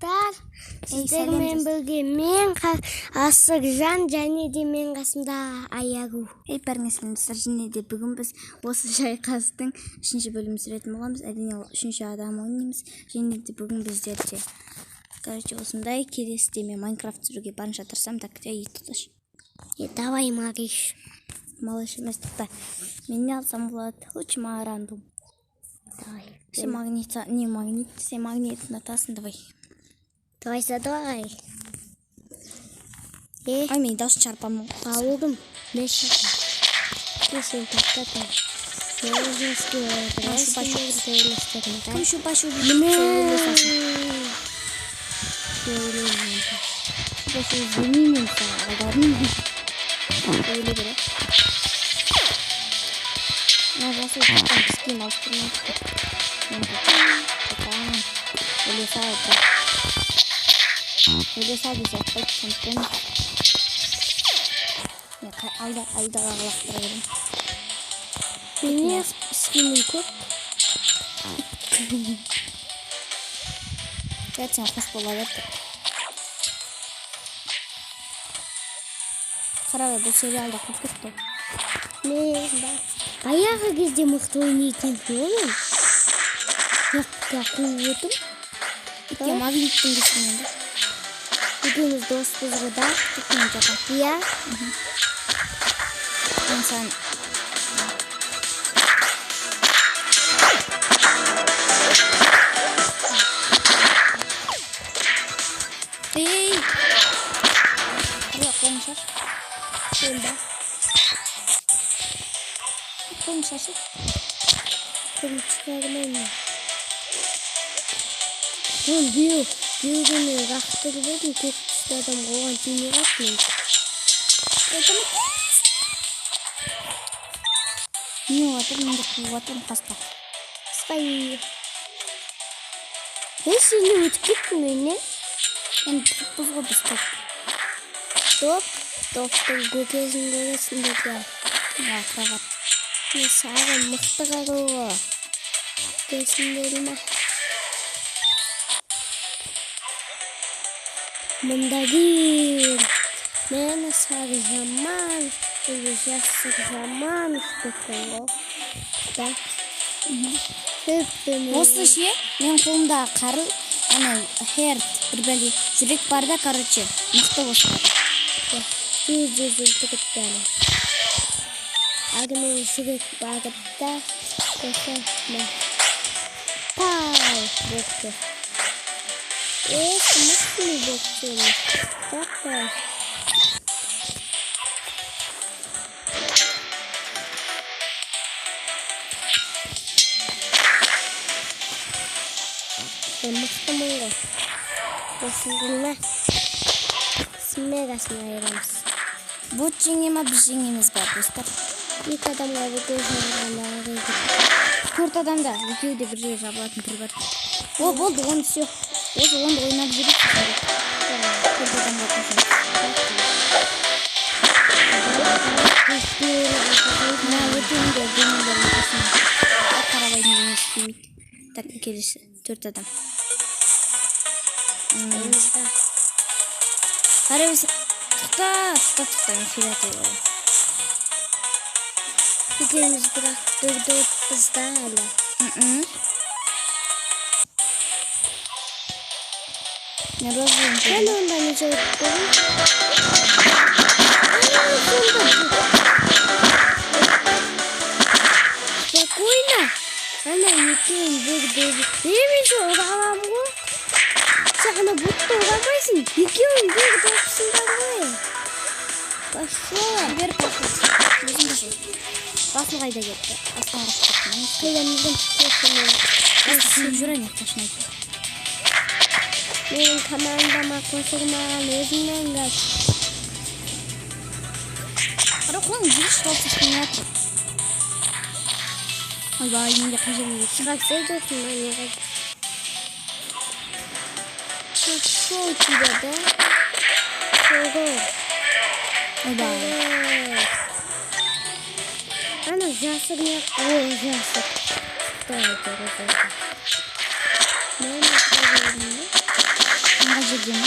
достар, сіздермен бірге мен Асыржан және де мен қасымда Аягу. Бәріңіз сәлеметсіздер, және де бүгін біз осы шайқастың 3-ші бөлімін түсіретін боламыз. Әрине ол 3-ші адам ойнаймыз. Және де бүгін біздерде осындай келесіде мен Майнкрафт түсіруге барынша тырысам. Так, туташ. Давай, Мариш. Малыш емес, тукта. Мен не алсам болады? Лучше рандом. Давай. Все магнит, не магнит, все магнит натасын, давай. Давай. Ай, мен дауыс чарпамын. Алдым. Мен шарпам. Сен тоқтатам. Кім шупашу айда лақтыра берем. Мен скинім көп. Сен қош бола берді. Қарабай, бұл сериалда көп кетті. Баяғы кезде мықты ойнайтын болым. Қуып өтім. Өткен магниттің кесінен де. Екеуміз доспыз ғыда. Өткен жатам. Иә. Мен саған Қолын шашы. Қолын шығармаймын. Бүйгені рақтырып едім, көк түсті адам оған тимей қаттым. Не отыр, менде қуатым қаста. Спай. Мен сені өтіп кеттім өне. Енді бұз ғой біз Топтың көкесін көресіндерді. Қырағат. Мен саған мықты қаруы. Көкесіндер ма? Мұнда кел. Мен сары жаман. Жасы жаман. Да. Осы ше, мен қолымда қару, херт, бір бәле, жүрек бар да, короче, мықты осы. Жүзіл түгіттені. Агымен жүрек бағытта. Көсіне. Пау! Бөкті. Мұқтылы бөктені. Тақтай. Мықты мұңғы. Осындыңа. Смегасына айырамыз. Бұт жеңема біз жеңеміз бар, достар. Екі адамға бүкіл жабылғанда ғайды. 4 адамда, екеуі де бір жер жабылатын түрі бар. О, болды, оны все. Осы онды ойнап жүріп. 4 адамға қосамыз. Өтуінде жеңімдерін қосамыз. Қарабайдың жеңесі келмейді. Так, келесі 4 адам. Қарабайсы. Тұқта, мен филатый болам. Екеуміз бірақ дүрді өтпізді әлі. Мен розуым көрдім. Әлі онда неше өтпізді? Спокойно. Ана екеуін бүгді. Мен ұрамам ғой. Сағына бұтты ұрамайсың. Екеуін бүгді өтпізді ғой. Басыла. Жібер пошылсын. Өзің башыл. Басыл қайда кетті? Асқан қашып кеттім. Қайдамыздың көшімін. Сен жүр әне қашынайды. Менің командама қосылмаған өзімнен қаш. Қара қолың жүріш қалып сашқан жатыр. Ойбай, менде қажырын кетті. Шығақсай жоқсын манеға. Шол тебе, да? Шолғы. Ойбай. Ана жасыр не? О, жасыр. Давай, давай. Мама, жерден.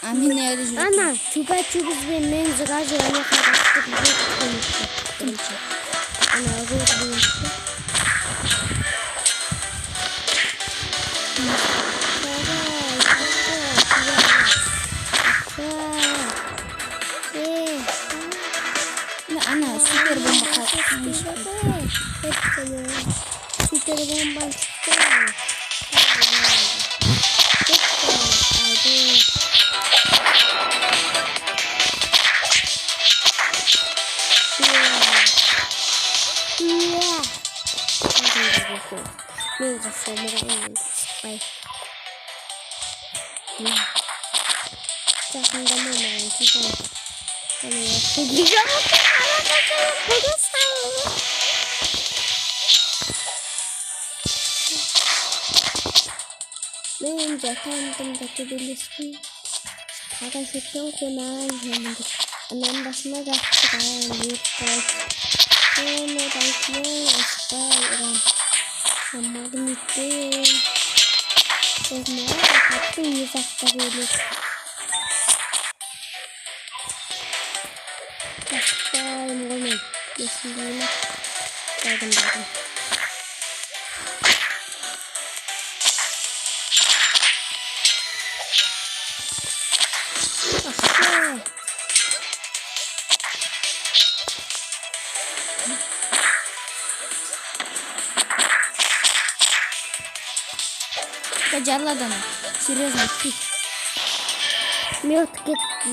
А мен әлі жүрмін. Ана, чупа-чупспен мен сразу ана қарақты бірінші. Ана, бірінші. Ана, супер бомба қалды. Супер бомба çıktı. Neyse sonra bay. Yakında mı ben güzel. Güzel oldu. Ben zaten bakabilirsin. Arkadaşlar konağı annem başıma yaptı. Sonra bakıyorum aşağıya. Ama gittim. Sonra kapattım yüzakta böyle. Başlayalım bunu. Yeşilliğine. Bakın. Aşağı. Jarladım. Серьезно, ты. Мед кетті.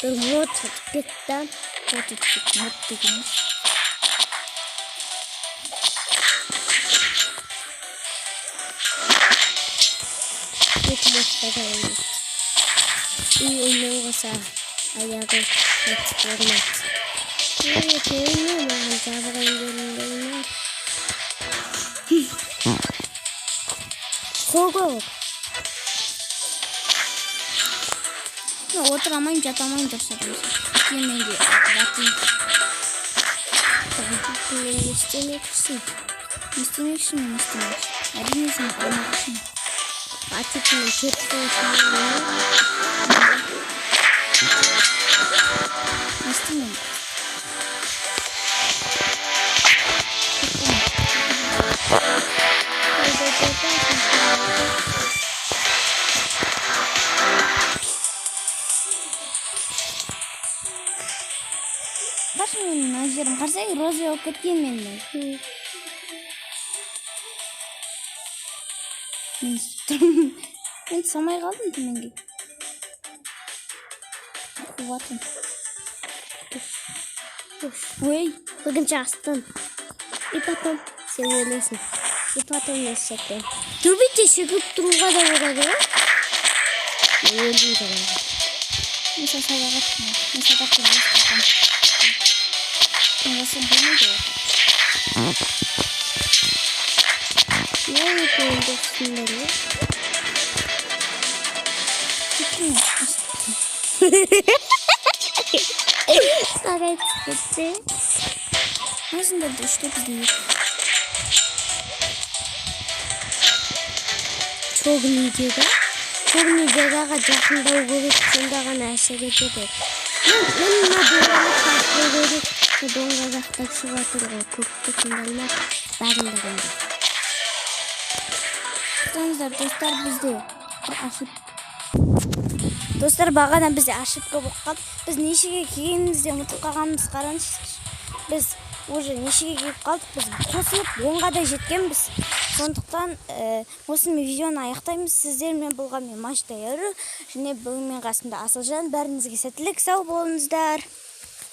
Бір мод кетті. Мод деген. Екі модта қайын. И оннан қоса аяғы орнат. Теңі маған жабырайын көрінгеніне. Қоғы. Отырамайын, жатамайын дұрсадымыз. Мен де батым. Мен істемекшісің. Істемекші мен істемекші. Әрине сен алмақшың. Атекінің кетті істемеймін. Башы менің мына жерім қарсай роза болып кеткен менің. Мен самай қалдым төменге. Қуатым. Ой, бүгін жастым. И потом сен өлесің. И потом өсетем. Төбеде шығып тұруға да болады ғой. Мен өлдім жаңағы. Мен сабақ аттым. Мен сабақты болыстырдым. Мен осы болмайды ғой. Ne yapıyorsun böyle? Sarı çıktı. Nasıl da düştü değil. Çok videoda. Çok videoda yakında görüp sonunda gana şey geçti. Ben böyle farklı görüp donga yaktak şu atırga kurttu sonunda barında Dostlar bizde ашып. Достар бағадан бізде ошибка болып қалды. Біз нешеге келгенімізде ұмытып қалғанымыз қараңызшы. Біз уже нешеге келіп қалдық. Біз қосылып 10-ға да жеткенбіз. Сондықтан осымен видеоны аяқтаймыз. Сіздермен болған мен Машта Яру және бүгін мен қасымда Асылжан. Бәріңізге сәттілік, сау болыңыздар.